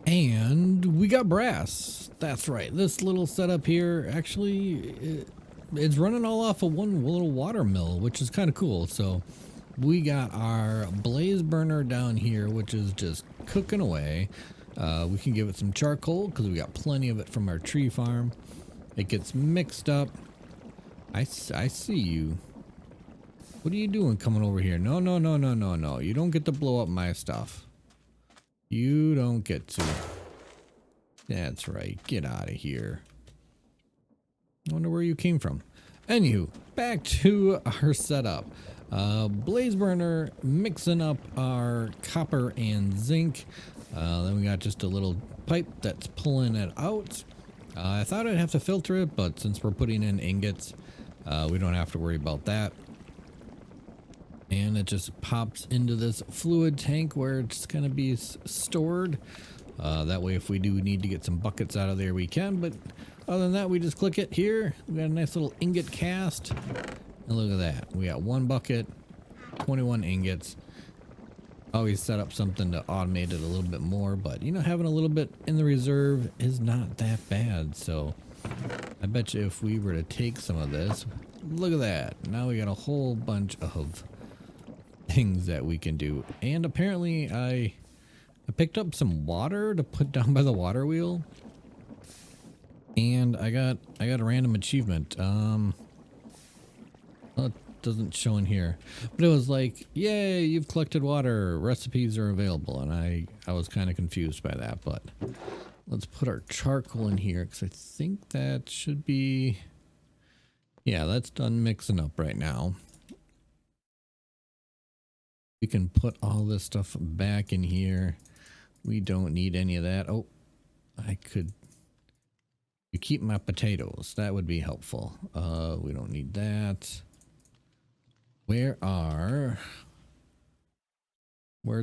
And we got brass. That's right. This little setup here, actually, it's running all off of one little water mill, which is kind of cool. So we got our blaze burner down here, which is just cooking away. We can give it some charcoal because we got plenty of it from our tree farm. It gets mixed up. I see you. What are you doing coming over here? No, no, no, no, no, no. You don't get to blow up my stuff. You don't get to. That's right. Get out of here. I wonder where you came from. Anywho, back to our setup. Blaze burner mixing up our copper and zinc. Then we got just a little pipe that's pulling it out. I thought I'd have to filter it, but since we're putting in ingots, we don't have to worry about that. And it just pops into this fluid tank where it's going to be stored. That way, if we do need to get some buckets out of there, we can. But other than that, we just click it here. We got a nice little ingot cast. And look at that. We got 1 bucket, 21 ingots. Always set up something to automate it a little bit more. But, you know, having a little bit in the reserve is not that bad. So I bet you if we were to take some of this, look at that. Now we got a whole bunch of things that we can do. And apparently I picked up some water to put down by the water wheel, and I got a random achievement. Well, it doesn't show in here, but it was like, yay, you've collected water, recipes are available. And I was kind of confused by that, but let's put our charcoal in here because I think that should be, yeah, that's done mixing up right now. We can put all this stuff back in here. We don't need any of that. Oh, I could keep my potatoes. That would be helpful. We don't need that. Where's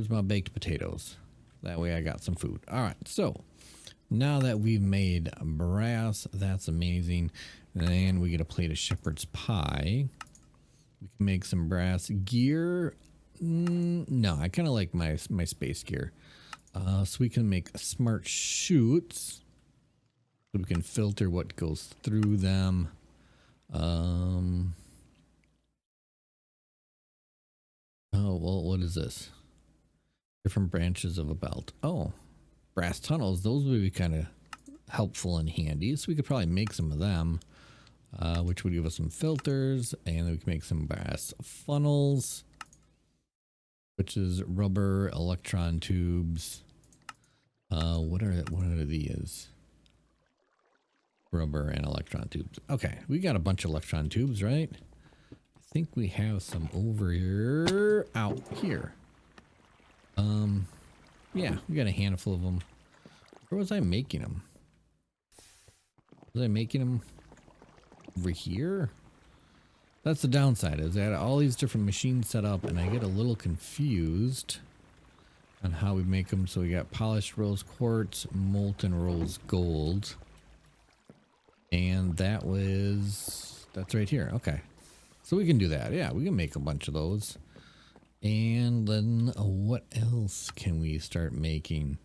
my baked potatoes? That way I got some food. All right, so now that we've made brass, that's amazing. And we get a plate of shepherd's pie. We can make some brass gear. No, I kind of like my space gear. So we can make smart chutes. So we can filter what goes through them. Oh, well, what is this? Different branches of a belt. Oh, brass tunnels. Those would be kind of helpful and handy. So we could probably make some of them, which would give us some filters. And then we can make some brass funnels, which is rubber electron tubes. What are these? Rubber and electron tubes. Okay, we got a bunch of electron tubes, right? I think we have some over here, out here. Yeah, we got a handful of them. Where was I making them? Was I making them over here? That's the downside, is that all these different machines set up and I get a little confused on how we make them. So we got polished rose quartz, molten rose gold. And that's right here. Okay. So we can do that. Yeah, we can make a bunch of those. And then what else can we start making?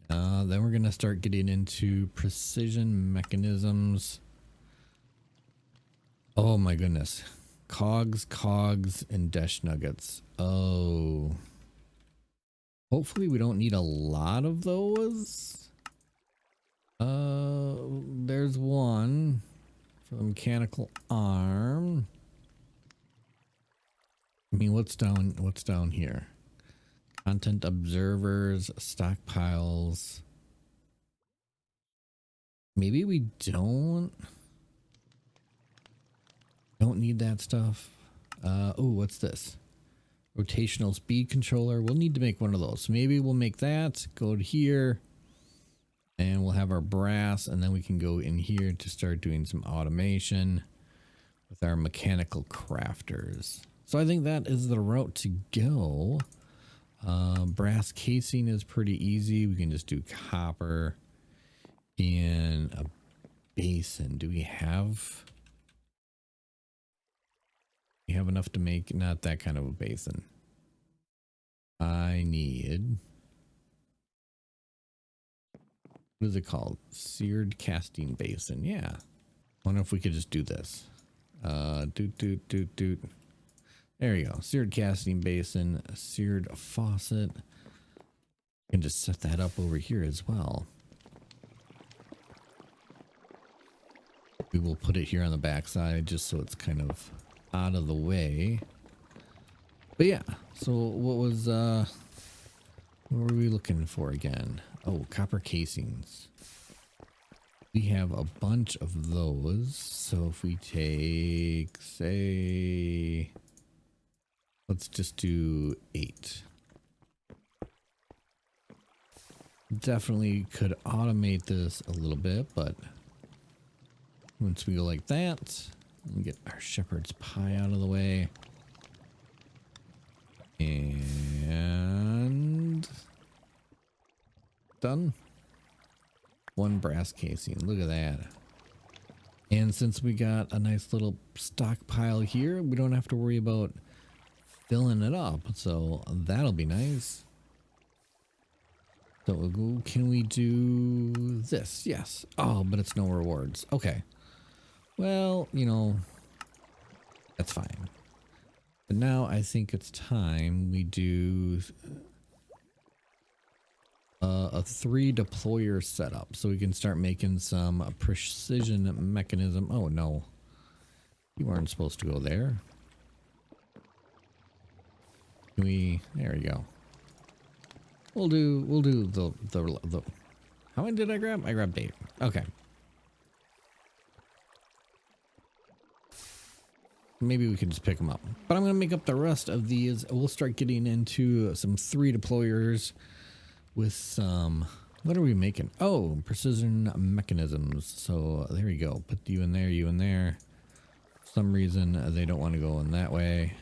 Then we're going to start getting into precision mechanisms. Oh my goodness. Cogs, and dash nuggets. Oh. Hopefully we don't need a lot of those. There's one for the mechanical arm. I mean, what's down here? Content observers, stockpiles. Maybe we don't need that stuff. Oh, what's this? Rotational speed controller. We'll need to make one of those. So maybe we'll make that. Go to here. And we'll have our brass, and then we can go in here to start doing some automation with our mechanical crafters. So I think that is the route to go. Brass casing is pretty easy. We can just do copper in a basin. Do we have enough to make? Not that kind of a basin. I need What is it called? Seared casting basin. Yeah. Wonder if we could just do this. Doot. There you go. Seared casting basin, a seared faucet. You can just set that up over here as well. We will put it here on the back side just so it's kind of out of the way. But yeah, so what were we looking for again? Oh, copper casings. We have a bunch of those. So if we take, say, let's just do 8. Definitely could automate this a little bit, but once we go like that, we get our shepherd's pie out of the way. And done. 1 brass casing. Look at that. And since we got a nice little stockpile here, we don't have to worry about filling it up. So that'll be nice. So can we do this? Yes. Oh, but it's no rewards. Okay. Well, you know, that's fine. But now I think it's time we do a 3 deployer setup so we can start making some precision mechanism. Oh no, you weren't supposed to go there. Can we? There we go. We'll do the. How many did I grab? I grabbed 8. Okay. Maybe we can just pick them up. But I'm going to make up the rest of these. We'll start getting into some 3 deployers with some... What are we making? Oh, precision mechanisms. So there you go. Put you in there, you in there. For some reason, they don't want to go in that way.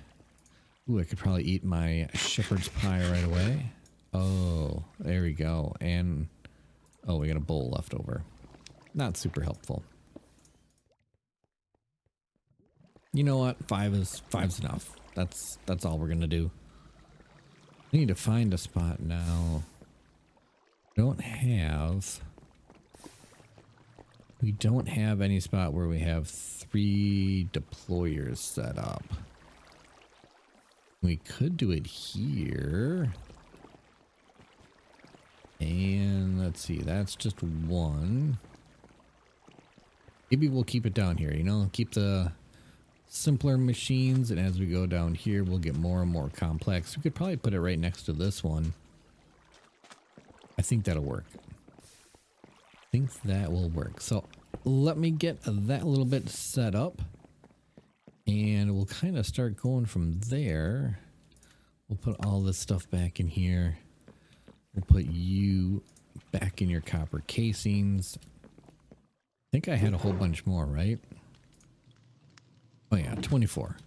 Ooh, I could probably eat my shepherd's pie right away. Oh, there we go. And... oh, we got a bowl left over. Not super helpful. You know what? 5's enough. That's all we're gonna do. We need to find a spot now. We don't have any spot where we have 3 deployers set up. We could do it here. And let's see, that's just 1. Maybe we'll keep it down here, you know, keep the simpler machines, and as we go down here we'll get more and more complex. We could probably put it right next to this one. I think that'll work. I think that will work. So let me get that a little bit set up and we'll kind of start going from there. We'll put all this stuff back in here. We'll put you back in your copper casings. I think I had a whole bunch more, right? Oh yeah, 24.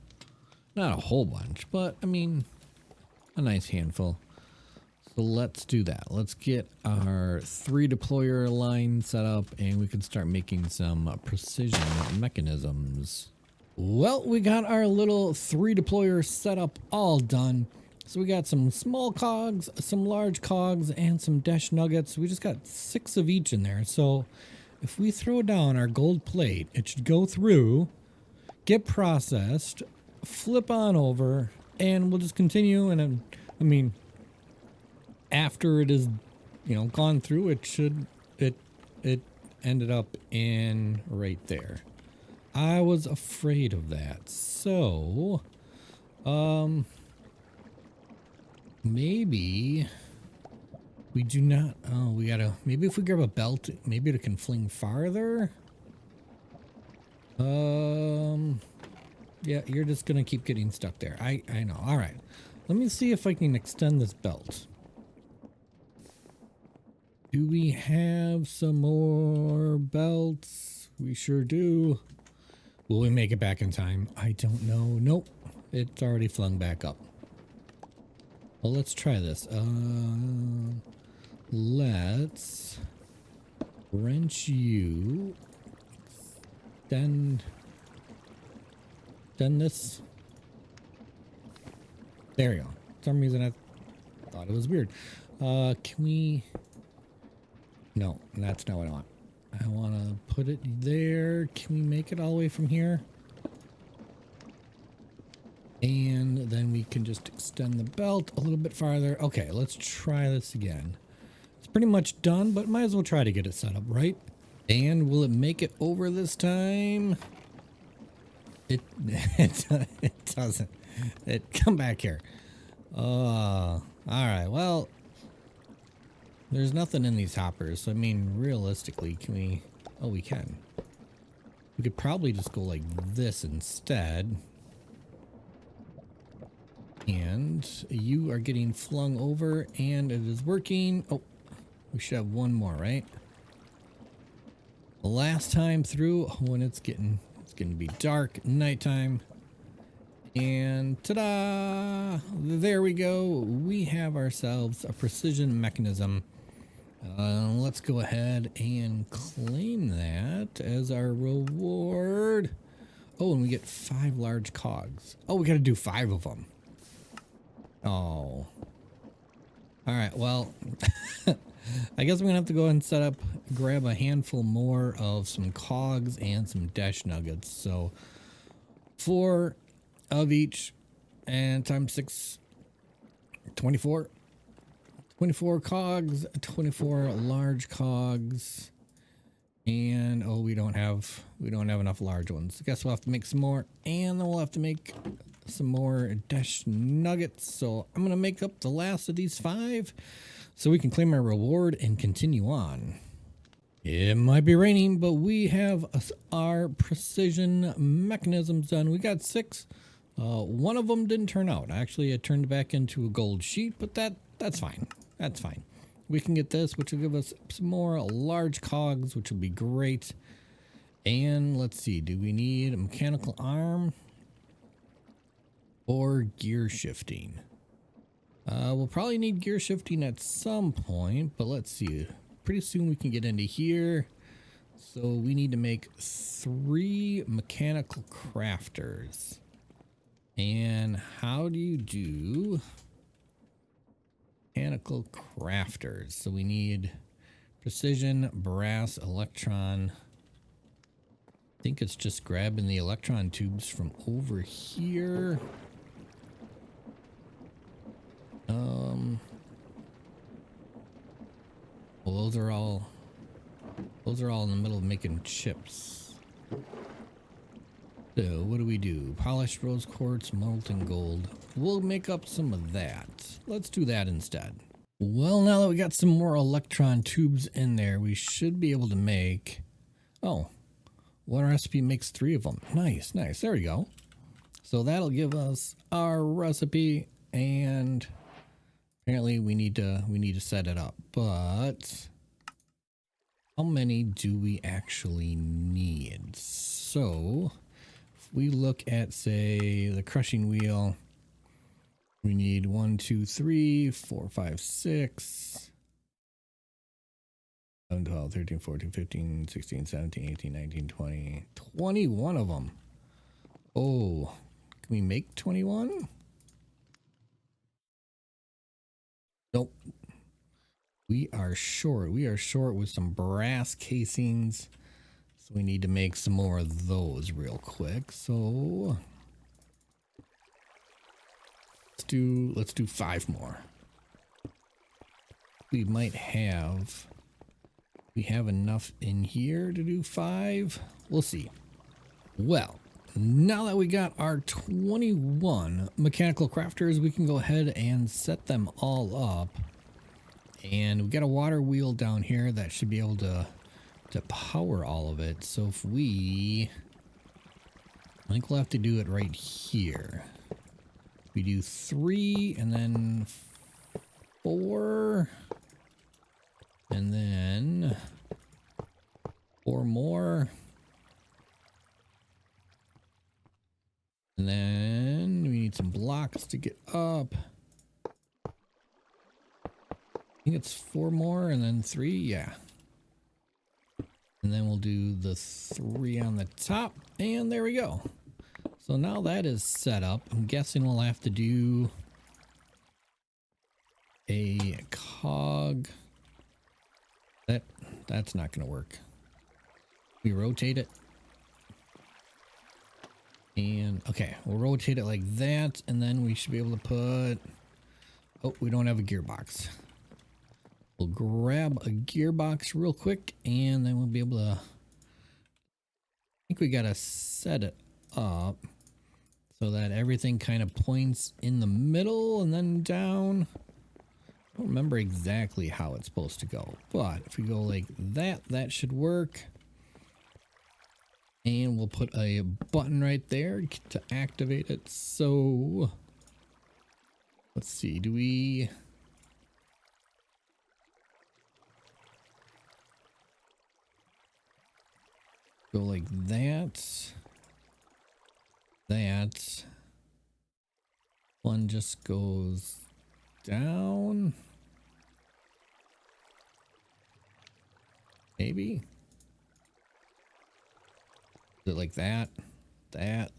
Not a whole bunch, but I mean, a nice handful. So let's do that. Let's get our 3 deployer line set up and we can start making some precision mechanisms. Well, we got our little 3 deployer setup all done. So we got some small cogs, some large cogs, and some dash nuggets. We just got 6 of each in there. So if we throw down our gold plate, it should go through, get processed, flip on over, and we'll just continue. And I mean, after it is, you know, gone through, it ended up in right there. I was afraid of that. So, maybe we do not. Oh, we gotta. Maybe if we grab a belt, maybe it can fling farther. Yeah, you're just gonna keep getting stuck there. I know. All right. Let me see if I can extend this belt. Do we have some more belts? We sure do. Will we make it back in time? I don't know. Nope. It's already flung back up. Well, let's try this. Let's wrench you. Extend this. There we go. For some reason I thought it was weird. Can we No, that's not what I want. I want to put it there. Can we make it all the way from here? And then we can just extend the belt a little bit farther. Okay, let's try this again. It's pretty much done, but might as well try to get it set up, right? And will it make it over this time? It it doesn't. Come back here. All right. Well, there's nothing in these hoppers. So I mean, realistically, can we? Oh, we can. We could probably just go like this instead. And you are getting flung over, and it is working. Oh, we should have one more, right? The last time through when it's getting to be dark, nighttime. And ta-da! There we go. We have ourselves a precision mechanism. Let's go ahead and claim that as our reward. Oh, and we get 5 large cogs. Oh, we got to do 5 of them. Oh. All right, well, I guess I'm going to have to go ahead and set up, grab a handful more of some cogs and some dash nuggets. So 4 of each, and times 6, 24. 24 cogs, 24 large cogs. And oh, we don't have enough large ones. I guess we'll have to make some more, and then we'll have to make some more dash nuggets. So I'm gonna make up the last of these 5 so we can claim our reward and continue on. It might be raining, but we have our precision mechanisms done. We got 6. One of them didn't turn out. Actually, it turned back into a gold sheet, but that's fine. That's fine. We can get this, which will give us some more large cogs, which will be great. And let's see, do we need a mechanical arm or gear shifting? We'll probably need gear shifting at some point, but let's see. Pretty soon we can get into here. So we need to make 3 mechanical crafters. And how do you do mechanical crafters? So we need precision, brass, electron. I think it's just grabbing the electron tubes from over here. Well, those are all in the middle of making chips. So what do? Polished rose quartz, molten gold. We'll make up some of that. Let's do that instead. Well, now that we got some more electron tubes in there, we should be able to make... Oh, one recipe makes 3 of them. Nice, nice. There we go. So that'll give us our recipe, and apparently we need to set it up. But how many do we actually need? So if we look at, say, the crushing wheel, we need 1, 2, 3, 4, 5, 6, 11, 12, 13, 14, 15, 16, 17, 18, 19, 20, 21 of them. Oh, can we make 21? Nope. We are short. We are short with some brass casings. So we need to make some more of those real quick. So let's do 5 more. We have enough in here to do 5. We'll see. Well, now that we got our 21 mechanical crafters, we can go ahead and set them all up. And we got a water wheel down here that should be able to power all of it. So if I think we'll have to do it right here. We do 3 and then 4 and then 4 more. And then we need some blocks to get up. I think it's 4 more and then 3. Yeah. And then we'll do the 3 on the top, and there we go. So now that is set up. I'm guessing we'll have to do a cog. That's not going to work. We rotate it. And okay, we'll rotate it like that, and then we should be able to put... Oh, we don't have a gearbox. We'll grab a gearbox real quick, and then we'll be able to... I think we gotta set it up so that everything kind of points in the middle and then down. I don't remember exactly how it's supposed to go, but if we go like that, that should work. And we'll put a button right there to activate it. So let's see, do we... Go like that. That. One just goes down. Maybe. Is it like that? That.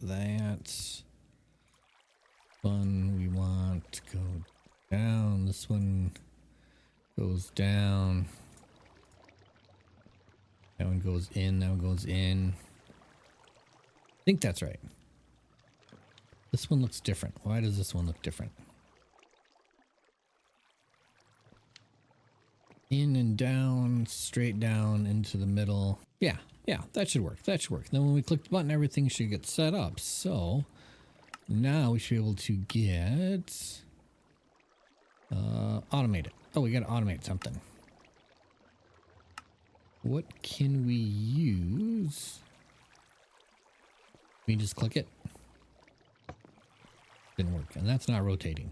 One we want to go down. This one goes down. That one goes in, that one goes in. I think that's right. This one looks different. Why does this one look different? In and down, straight down into the middle. Yeah, that should work. That should work. Then when we click the button, everything should get set up. So now we should be able to get automate it. Oh, we got to automate something. What can we use? We just click it. Didn't work, and that's not rotating.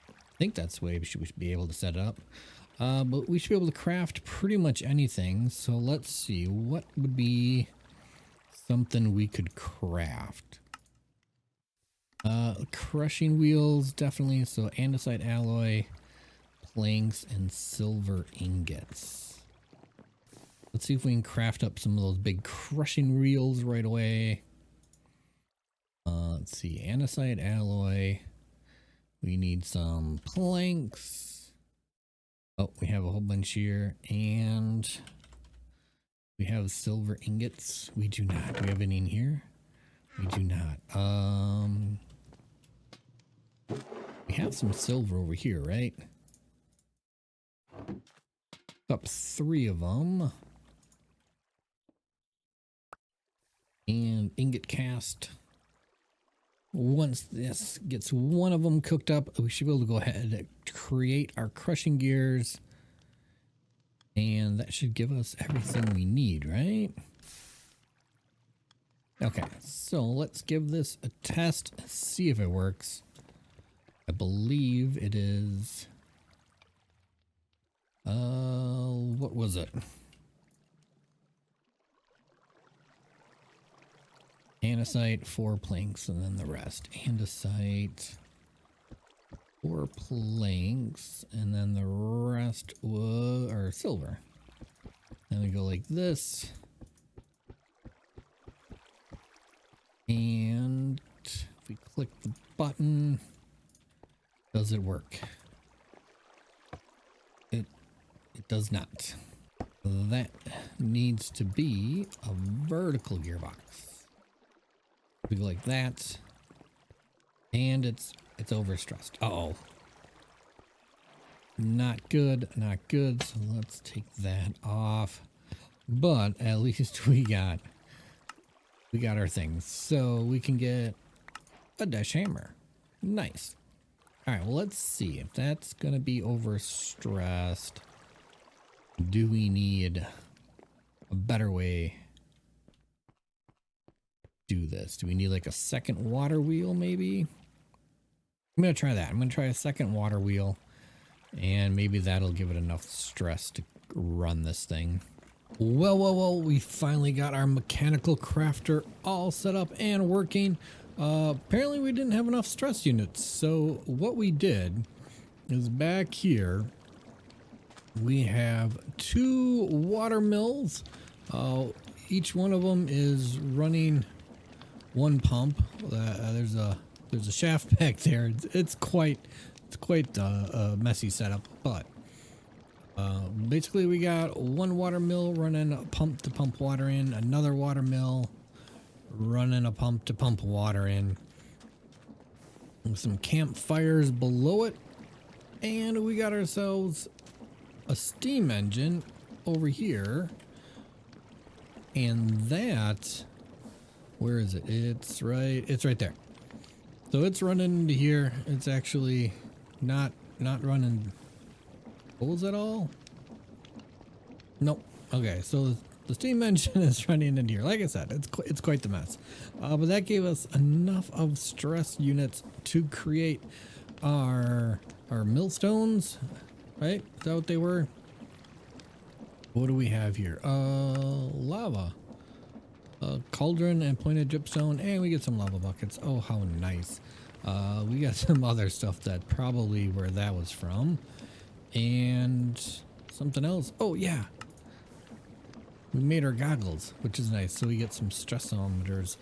I think that's the way we should be able to set it up. But we should be able to craft pretty much anything. So let's see, what would be something we could craft? Crushing wheels, definitely. So andesite alloy, planks, and silver ingots. Let's see if we can craft up some of those big crushing wheels right away. Let's see, andesite alloy. We need some planks. Oh, we have a whole bunch here, and we have silver ingots. We do not. Do we have any in here? We do not. We have some silver over here, right? Up 3 of them. And ingot cast. Once this gets one of them cooked up, we should be able to go ahead and create our crushing gears. And that should give us everything we need, right? Okay, so let's give this a test, see if it works. I believe it is... what was it? Andesite, 4 planks, and then the rest. Andesite, 4 planks, and then the rest are silver. Then we go like this. And if we click the button, does it work? It does not. That needs to be a vertical gearbox. We go like that, and it's overstressed. Uh-oh. Not good, not good. So let's take that off. But at least we got our things. So we can get a dash hammer. Nice. All right, well, let's see if that's gonna be overstressed. Do we need a better way to do this? Do we need like a second water wheel maybe? I'm gonna try that. I'm gonna try a second water wheel, and maybe that'll give it enough stress to run this thing. Well, we finally got our mechanical crafter all set up and working. Apparently we didn't have enough stress units, so what we did is back here we have 2 water mills. Each one of them is running 1 pump. There's a shaft back there. It's quite a messy setup, but Basically we got one water mill running a pump to pump water in, another water mill running a pump to pump water in, with some campfires below it, and we got ourselves a steam engine over here, and that, where is it? It's right there. So it's running into here. It's actually not running holes at all. Nope. Okay, so the steam engine is running in here. Like I said, it's quite the mess. But that gave us enough of stress units to create our millstones, right? Is that what they were? What do we have here? Lava. Cauldron and pointed dripstone, and we get some lava buckets. Oh, how nice. We got some other stuff that probably where that was from. And something else. Oh, yeah. We made our goggles, which is nice. So we get some stressometers.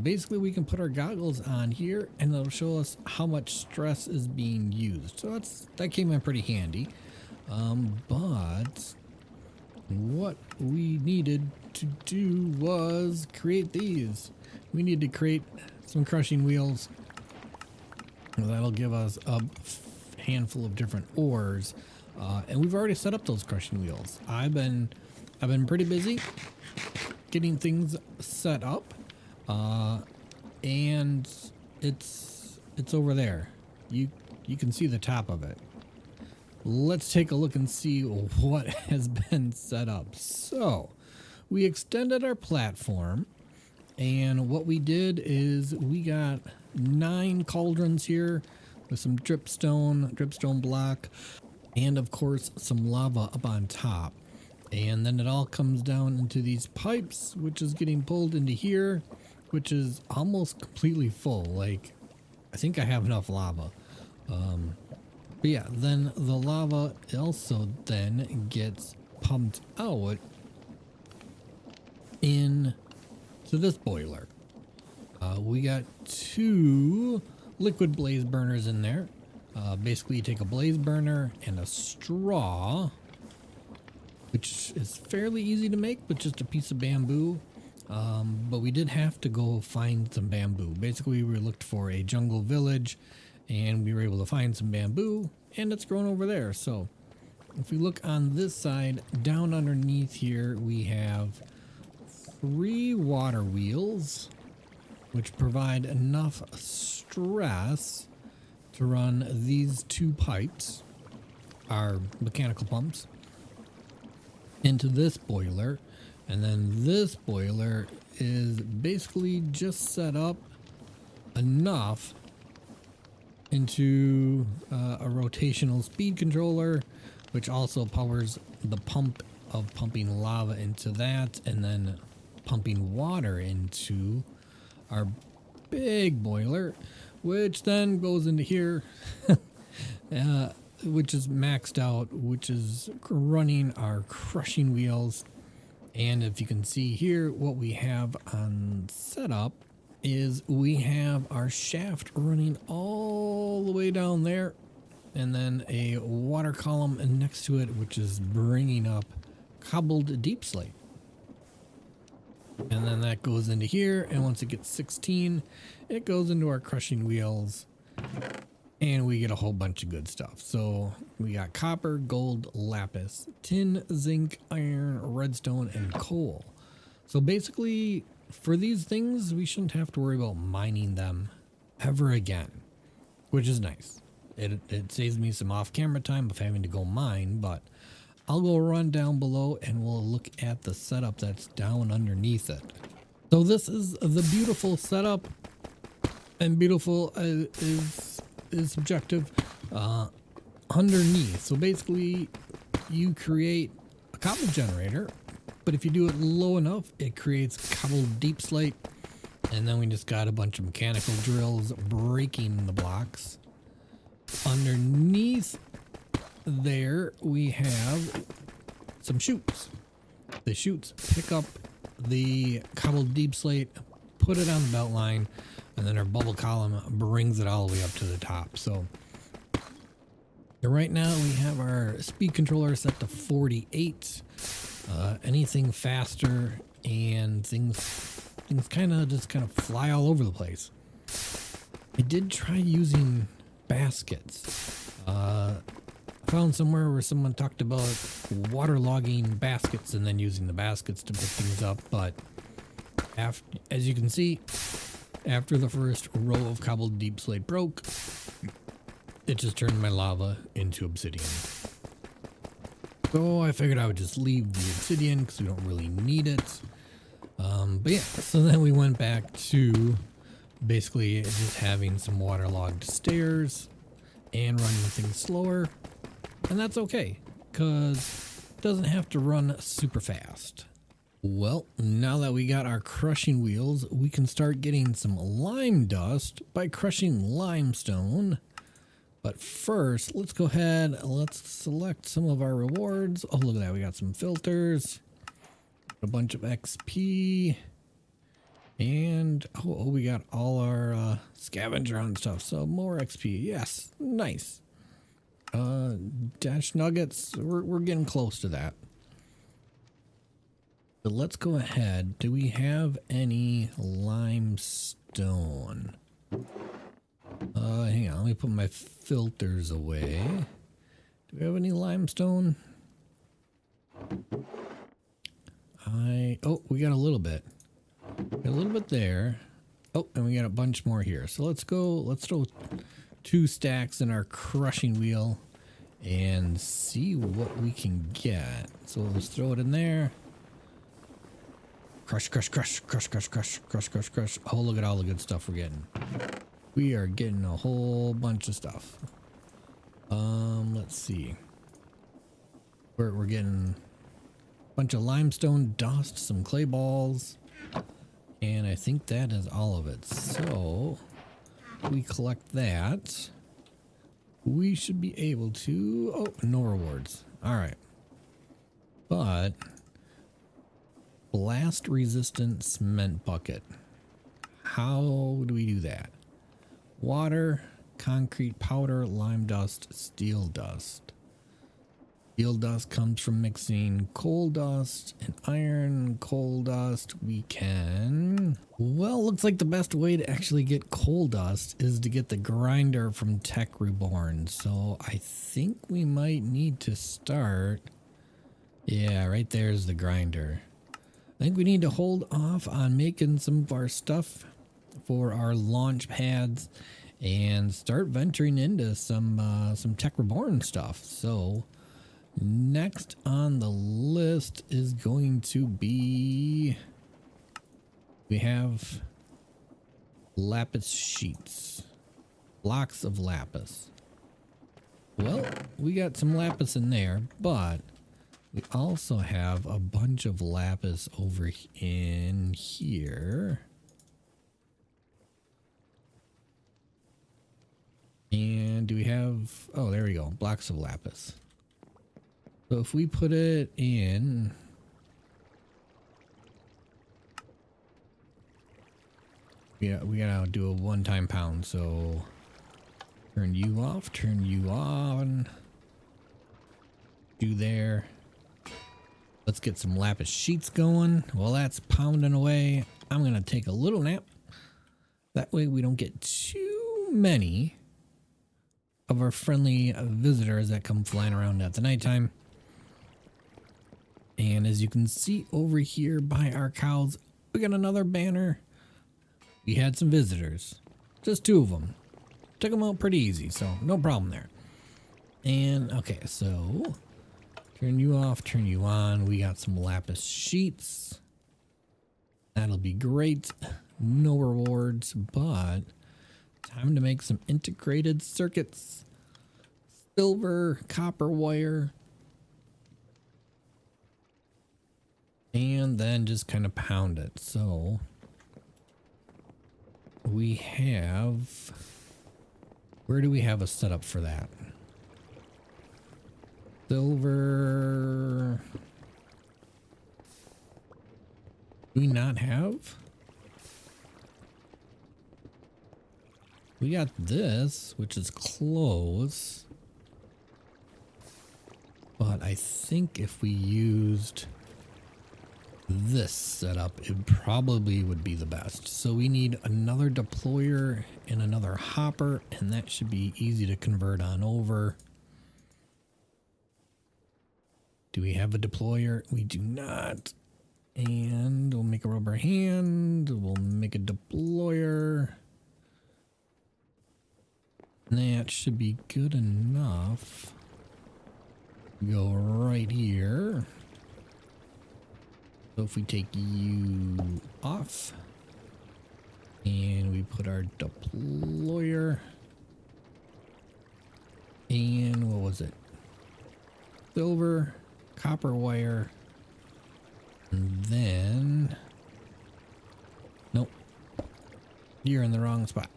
Basically, we can put our goggles on here, and it'll show us how much stress is being used. So that came in pretty handy. But what we needed to do was create these. We need to create some crushing wheels. That'll give us a handful of different ores, and we've already set up those crushing wheels. I've been pretty busy getting things set up, and it's over there. You can see the top of it. Let's take a look and see what has been set up. So we extended our platform, and what we did is we got 9 cauldrons here with some dripstone block, and of course some lava up on top. And then it all comes down into these pipes, which is getting pulled into here, which is almost completely full. Like, I think I have enough lava. But yeah, then the lava also then gets pumped out into this boiler. We got 2 liquid blaze burners in there. Basically you take a blaze burner and a straw, which is fairly easy to make with just a piece of bamboo. But we did have to go find some bamboo. Basically we looked for a jungle village, and we were able to find some bamboo, and it's grown over there. So if we look on this side, down underneath here, we have 3 water wheels, which provide enough stress to run these 2 pipes, our mechanical pumps, into this boiler. And then this boiler is basically just set up enough into a rotational speed controller, which also powers the pump of pumping lava into that, and then pumping water into our big boiler, which then goes into here, which is maxed out, which is running our crushing wheels. And if you can see here, what we have on setup is we have our shaft running all the way down there, and then a water column next to it, which is bringing up cobbled deep slate. And then that goes into here, and once it gets 16, it goes into our crushing wheels, and we get a whole bunch of good stuff. So we got copper, gold, lapis, tin, zinc, iron, redstone, and coal. So basically, for these things, we shouldn't have to worry about mining them ever again, which is nice. It saves me some off-camera time of having to go mine, but I'll go run down below and we'll look at the setup that's down underneath it. So this is the beautiful setup, and beautiful is subjective, underneath. So basically you create a cobble generator, but if you do it low enough, it creates cobbled deep slate, and then we just got a bunch of mechanical drills breaking the blocks. Underneath there we have some chutes. The chutes pick up the cobbled deep slate, put it on the belt line, and then our bubble column brings it all the way up to the top. So Right now we have our speed controller set to 48. Anything faster and things kind of just fly all over the place. I did try using baskets. Found somewhere where someone talked about waterlogging baskets and then using the baskets to pick things up, but as you can see, after the first row of cobbled deep slate broke, it just turned my lava into obsidian. So I figured I would just leave the obsidian because we don't really need it. But yeah, so then we went back to basically just having some waterlogged stairs and running things slower. And that's okay, because it doesn't have to run super fast. Well, now that we got our crushing wheels, we can start getting some lime dust by crushing limestone. But first, let's go ahead, let's select some of our rewards. Oh, look at that, we got some filters, a bunch of XP, and oh, we got all our scavenger hunt stuff, so more XP. Yes, nice. Dash nuggets, we're getting close to that. But let's go ahead. Do we have any limestone? Hang on, let me put my filters away. Do we have any limestone? Oh, we got a little bit. Got a little bit there. Oh, and we got a bunch more here. So let's throw 2 stacks in our crushing wheel and see what we can get. So let's throw it in there. Crush, crush, crush, crush, crush, crush, crush, crush, crush. Oh, look at all the good stuff we're getting. We are getting a whole bunch of stuff. Let's see. We're getting a bunch of limestone dust, some clay balls, and I think that is all of it. So we collect that. We should be able to... Oh, no rewards. All right. But blast resistant cement bucket. How do we do that? Water, concrete powder, lime dust, steel dust. Steel dust comes from mixing coal dust and iron. Coal dust we can... Well, looks like the best way to actually get coal dust is to get the grinder from Tech Reborn. So I think we might need to start... Yeah, right there's the grinder. I think we need to hold off on making some of our stuff for our launch pads and start venturing into some Tech Reborn stuff. So next on the list is going to be, we have lapis sheets, blocks of lapis. Well, we got some lapis in there, but we also have a bunch of lapis over in here. And do we have, oh, there we go, blocks of lapis. So if we put it in, yeah, we gotta do a one-time pound. So turn you off, turn you on, do there. Let's get some lapis sheets going. While that's pounding away, I'm gonna take a little nap. That way we don't get too many of our friendly visitors that come flying around at the nighttime. And as you can see over here by our cows, we got another banner. We had some visitors, just 2 of them. Took them out pretty easy, so no problem there. And okay, so turn you off, turn you on. We got some lapis sheets. That'll be great. No rewards, but time to make some integrated circuits. Silver, copper wire. And then just kind of pound it. So we have, where do we have a setup for that? Silver. Do we not have? We got this, which is close. But I think if we used this setup, it probably would be the best. So we need another deployer and another hopper, and that should be easy to convert on over. Do we have a deployer? We do not. And we'll make a rubber hand. We'll make a deployer. That should be good enough. Go right here. So if we take you off and we put our deployer and what was it? Silver, copper wire, and then nope, you're in the wrong spot.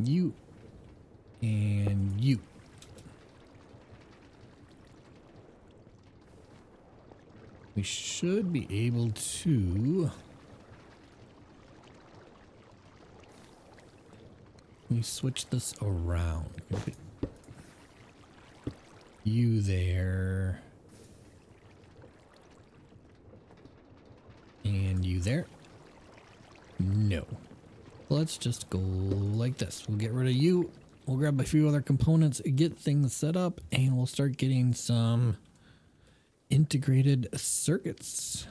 You and you. We should be able to. We switch this around. You there. And you there. No. Let's just go like this. We'll get rid of you. We'll grab a few other components, get things set up, and we'll start getting some integrated circuits